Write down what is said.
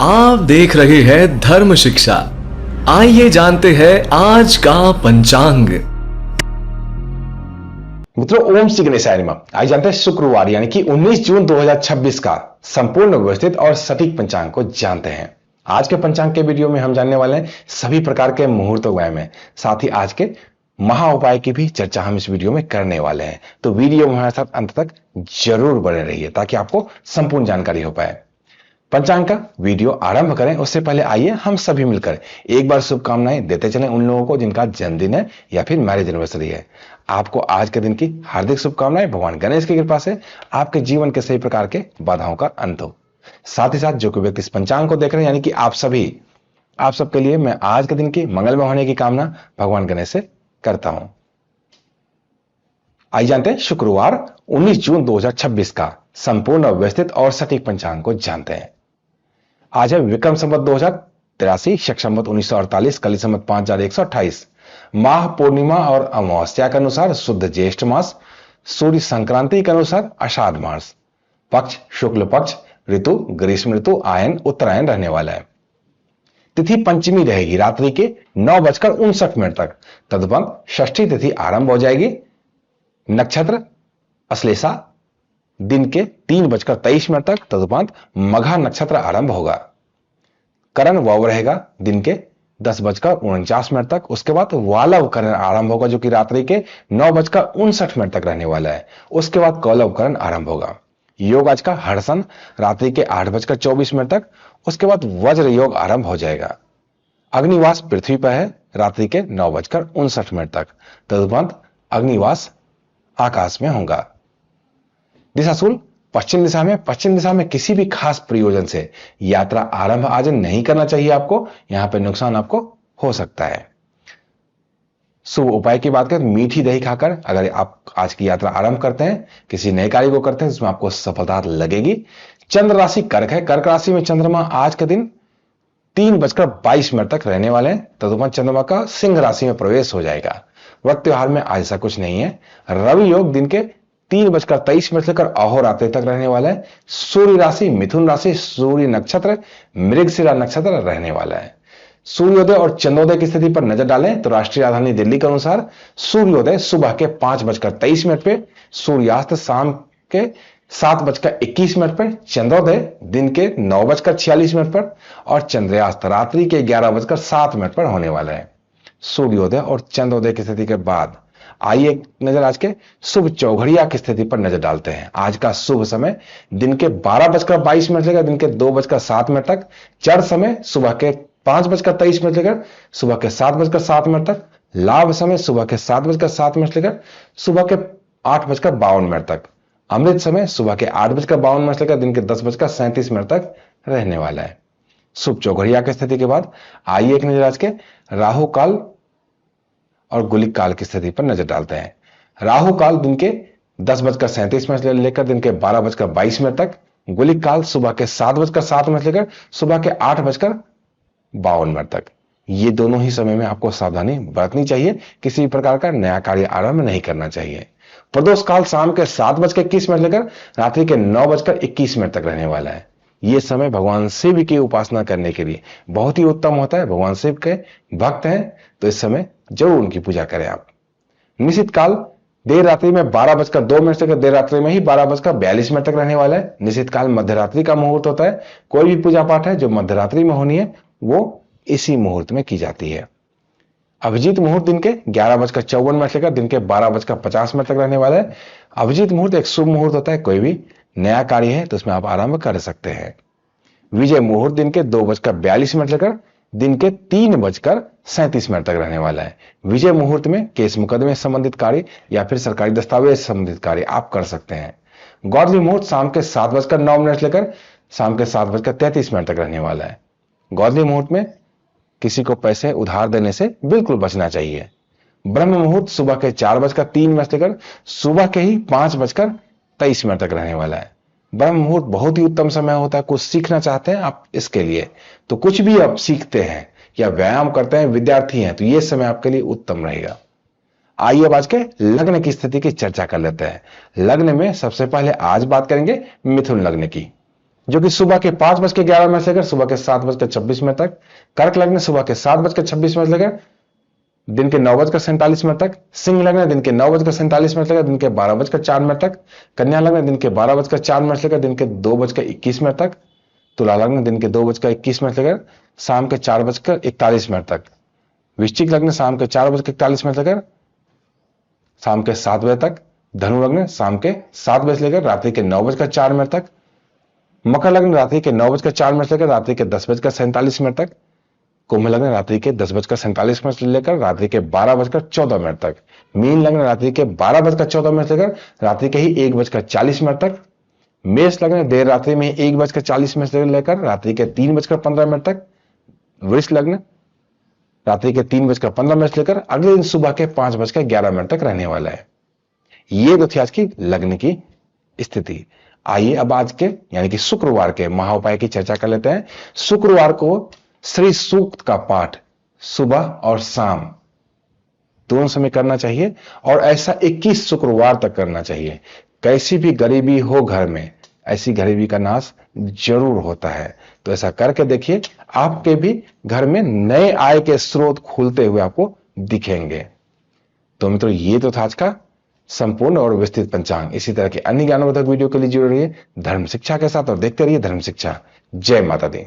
आप देख रहे हैं धर्म शिक्षा। आइए जानते हैं आज का पंचांग। मित्रों, ओम श्री गणेशाय नमः। आज जानते हैं शुक्रवार यानी कि 19 जून 2026 का संपूर्ण व्यवस्थित और सटीक पंचांग को जानते हैं। आज के पंचांग के वीडियो में हम जानने वाले हैं सभी प्रकार के मुहूर्त व्यायाम में, साथ ही आज के महा उपाय की भी चर्चा हम इस वीडियो में करने वाले हैं। तो वीडियो में हमारे साथ अंत तक जरूर बने रहिए ताकि आपको संपूर्ण जानकारी हो पाए। पंचांग का वीडियो आरंभ करें उससे पहले आइए हम सभी मिलकर एक बार शुभकामनाएं देते चलें उन लोगों को जिनका जन्मदिन है या फिर मैरिज एनिवर्सरी है। आपको आज के दिन की हार्दिक शुभकामनाएं। भगवान गणेश की कृपा से आपके जीवन के सही प्रकार के बाधाओं का अंत हो। साथ ही साथ जो कोई व्यक्ति इस पंचांग को देख रहे हैं यानी कि आप सबके लिए मैं आज के दिन की मंगलमय होने की कामना भगवान गणेश से करता हूं। आइए जानते हैं शुक्रवार 19 जून 2026 का संपूर्ण व्यवस्थित और सटीक पंचांग को जानते हैं। आज है विक्रम संवत 2083, शक संवत 1948, कली संवत 5128, माह पूर्णिमा और अमावस्या के अनुसार शुद्ध ज्येष्ठ मास, सूर्य संक्रांति के अनुसार आषाढ़ मास, पक्ष शुक्ल पक्ष, ऋतु ग्रीष्म ऋतु, आयन उत्तरायण रहने वाला है। तिथि पंचमी रहेगी रात्रि के 9:59 तक। तदुपरांत षष्ठी तिथि आरंभ हो जाएगी। नक्षत्र अश्लेषा दिन के 3:23 तक। तदुपरांत मघा नक्षत्र आरंभ होगा। करण वाव रहेगा दिन के 10:49 तक। उसके बाद वालव करण आरंभ होगा जो कि रात्रि के 9:59 तक रहने वाला है। उसके बाद कौलव करण आरंभ होगा। योग आज का हर्षण रात्रि के 8:24 तक। उसके बाद वज्र योग आरंभ हो जाएगा। अग्निवास पृथ्वी पर है रात्रि के 9:59 तक। तदुपरांत अग्निवास आकाश में होगा। दिशाशूल पश्चिम दिशा में। पश्चिम दिशा में किसी भी खास प्रयोजन से यात्रा आरंभ आज नहीं करना चाहिए आपको। यहां पे नुकसान आपको हो सकता है। शुभ उपाय की बात करें, मीठी दही खाकर अगर आप आज की यात्रा आरंभ करते हैं, किसी नए कार्य को करते हैं जिसमें आपको सफलता लगेगी। चंद्र राशि कर्क है। कर्क राशि में चंद्रमा आज के दिन 3:22 तक रहने वाले हैं। तदुपरांत चंद्रमा का सिंह राशि में प्रवेश हो जाएगा। व्रत त्योहार में आज ऐसा कुछ नहीं है। रवि योग दिन के 3:23 से लेकर अहोरात्रि तक रहने वाला है। सूर्य राशि मिथुन राशि, सूर्य नक्षत्र मृगशिरा नक्षत्र रहने वाला है। सूर्योदय और चंद्रोदय की स्थिति पर नजर डालें तो राष्ट्रीय राजधानी दिल्ली के अनुसार सूर्योदय सुबह के 5:23 पे, सूर्यास्त शाम के 7:21 पर, चंद्रोदय दिन के 9:46 पर और चंद्रास्त रात्रि के 11:07 पर होने वाला है। सूर्योदय और चंद्रोदय की स्थिति के बाद आइए एक नजर आज के शुभ चौघड़िया की स्थिति पर नजर डालते हैं। आज का शुभ समय दिन के 12:22 से लेकर दिन के 2:07 तक। चर समय सुबह के 5:23 से लेकर सुबह के 7:07 तक। लाभ समय सुबह के 7:07 से लेकर सुबह के 8:52 तक। अमृत समय सुबह के 8:52 से लेकर दिन के 10:37 तक रहने वाला है। शुभ चौघड़िया की स्थिति के बाद आइए एक नजर आज के राहु काल और गुलिक काल की स्थिति पर नजर डालते हैं। राहु काल दिन के 10:37 से लेकर दिन के 12:22 तक। गुलिक काल सुबह के 7:07 से लेकर सुबह के 8:52 तक। ये दोनों ही समय में आपको सावधानी बरतनी चाहिए। किसी भी प्रकार का नया कार्य आरंभ नहीं करना चाहिए। प्रदोष काल शाम के 7:21 से लेकर रात्रि के 9:21 तक रहने वाला है। ये समय भगवान शिव की उपासना करने के लिए बहुत ही उत्तम होता है। भगवान शिव के भक्त हैं तो इस समय जरूर उनकी पूजा करें आप। निश्चित काल देर रात्रि में 12:02 से देर रात्रि में ही 12:42 तक रहने वाला है। निश्चित काल मध्यरात्रि का मुहूर्त होता है। कोई भी पूजा पाठ है जो मध्यरात्रि में होनी है वो इसी मुहूर्त में की जाती है। अभिजीत मुहूर्त दिन के 11:54 से लेकर दिन के 12:50 तक रहने वाला है। अभिजीत मुहूर्त एक शुभ मुहूर्त होता है। कोई भी नया कार्य है तो उसमें आप आरंभ कर सकते हैं। विजय मुहूर्त दिन के 2:42 से लेकर दिन के 3:37 तक रहने वाला है। विजय मुहूर्त में केस मुकदमे संबंधित कार्य या फिर सरकारी दस्तावेज संबंधित कार्य आप कर सकते हैं। गौरली मुहूर्त शाम के 7:09 से लेकर शाम के 7:33 तक रहने वाला है। गौरली मुहूर्त में किसी को पैसे उधार देने से बिल्कुल बचना चाहिए। ब्रह्म मुहूर्त सुबह के 4:03 से लेकर सुबह के ही 5:23 तक रहने वाला है। ब्रह्म मुहूर्त बहुत ही उत्तम समय होता है। कुछ सीखना चाहते हैं आप इसके लिए तो कुछ भी आप सीखते हैं या व्यायाम करते हैं, विद्यार्थी हैं तो यह समय आपके लिए उत्तम रहेगा। आइए अब आज के लग्न की स्थिति की चर्चा कर लेते हैं। लग्न में सबसे पहले आज बात करेंगे मिथुन लग्न की। जो कि सुबह के 5:11 से लेकर सुबह के 7:26 तक। कर्क लग्न सुबह के 7:26 से लेकर दिन के 9:47 तक। सिंह लग्न दिन के 9:47 से लेकर दिन के 12:04 तक। कन्या लग्न दिन के 12:04 से लेकर दिन के 2:21 तक। तुला लग्न दिन के 2:21 से लेकर शाम के 4:41 तक। वृश्चिक लग्न शाम के 4:41 से लेकर शाम के 7 बजे तक। धनु लग्न शाम के 7 बजे से लेकर रात्रि के 9:04 तक। मकर लग्न रात्रि के 9:04 से लेकर रात्रि के 10:47 तक। कुंभ लग्न रात्रि के 10:47 से लेकर रात्रि के 12:14 तक। मीन लग्न रात्रि के 12:14 से लेकर रात्रि के ही 1:40 तक। मेष लग्न देर रात्रि में 1:40 से लेकर रात्रि के 3:15 तक। वृष लग्न रात्रि के 3:15 से लेकर अगले दिन सुबह के 5:11 तक रहने वाला है। ये तो थी आज की लग्न की स्थिति। आइए अब आज के यानी कि शुक्रवार के महाउपाय की चर्चा कर लेते हैं। शुक्रवार को श्री सूक्त का पाठ सुबह और शाम दोनों समय करना चाहिए और ऐसा 21 शुक्रवार तक करना चाहिए। कैसी भी गरीबी हो घर में, ऐसी गरीबी का नाश जरूर होता है। तो ऐसा करके देखिए, आपके भी घर में नए आय के स्रोत खुलते हुए आपको दिखेंगे। तो मित्रों, ये तो था आज का संपूर्ण और विस्तृत पंचांग। इसी तरह के अन्य ज्ञानवर्धक वीडियो के लिए जुड़े रहिए धर्म शिक्षा के साथ और देखते रहिए धर्म शिक्षा। जय माता दी।